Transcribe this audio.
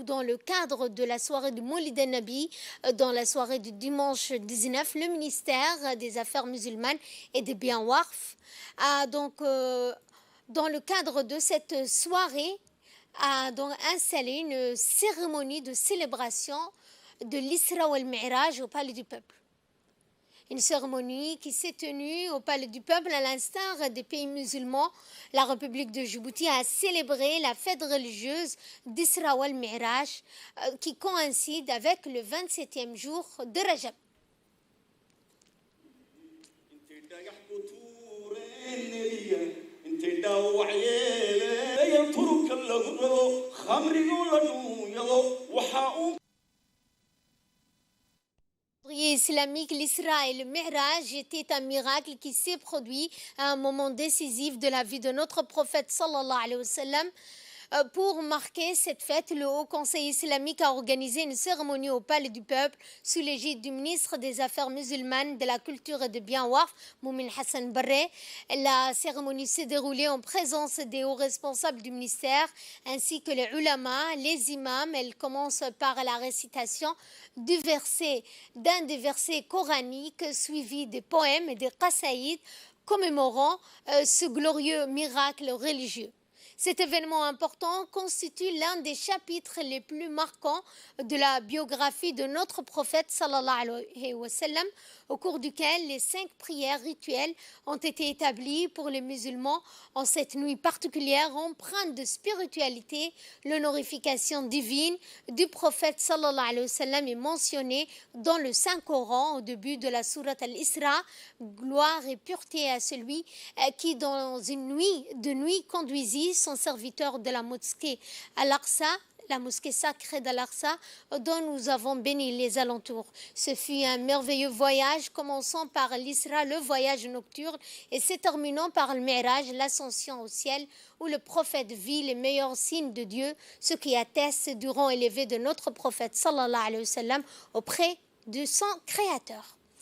où dans le cadre de la soirée du Maulid al-Nabi, dans la soirée du dimanche 19, le ministère des Affaires musulmanes et des biens Waqf a dans le cadre de cette soirée, a donc installé une cérémonie de célébration de l'Isra wal Mi'raj au Palais du Peuple. Une cérémonie qui s'est tenue au Palais du Peuple à l'instar des pays musulmans. La République de Djibouti a célébré la fête religieuse d'Isra wal Mi'raj qui coïncide avec le 27e jour de Rajab. Islamique, l'Isra et le Mi'raj était un miracle qui s'est produit à un moment décisif de la vie de notre prophète sallallahu alayhi wa sallam. Pour marquer cette fête, le Haut Conseil islamique a organisé une cérémonie au Palais du Peuple sous l'égide du ministre des Affaires musulmanes, de la Culture et des Biens Waqf, Moumin Hassan Barre. La cérémonie s'est déroulée en présence des hauts responsables du ministère ainsi que les ulama, les imams. Elle commence par la récitation d'un des versets coraniques suivi des poèmes et des qasaïds commémorant ce glorieux miracle religieux. Cet événement important constitue l'un des chapitres les plus marquants de la biographie de notre prophète sallallahu alayhi wa sallam, au cours duquel les 5 prières rituelles ont été établies pour les musulmans en cette nuit particulière empreinte de spiritualité. L'honorification divine du prophète sallallahu alayhi wa sallam est mentionnée dans le Saint-Coran au début de la sourate Al-Isra. Gloire et pureté à celui qui dans une nuit conduisit son serviteur de la mosquée Al-Aqsa, la mosquée sacrée d'Al-Aqsa, dont nous avons béni les alentours. Ce fut un merveilleux voyage, commençant par l'Isra, le voyage nocturne, et se terminant par le Mi'raj, l'ascension au ciel, où le prophète vit les meilleurs signes de Dieu, ce qui atteste du rang élevé de notre prophète sallallahu alayhi wa sallam auprès de son Créateur.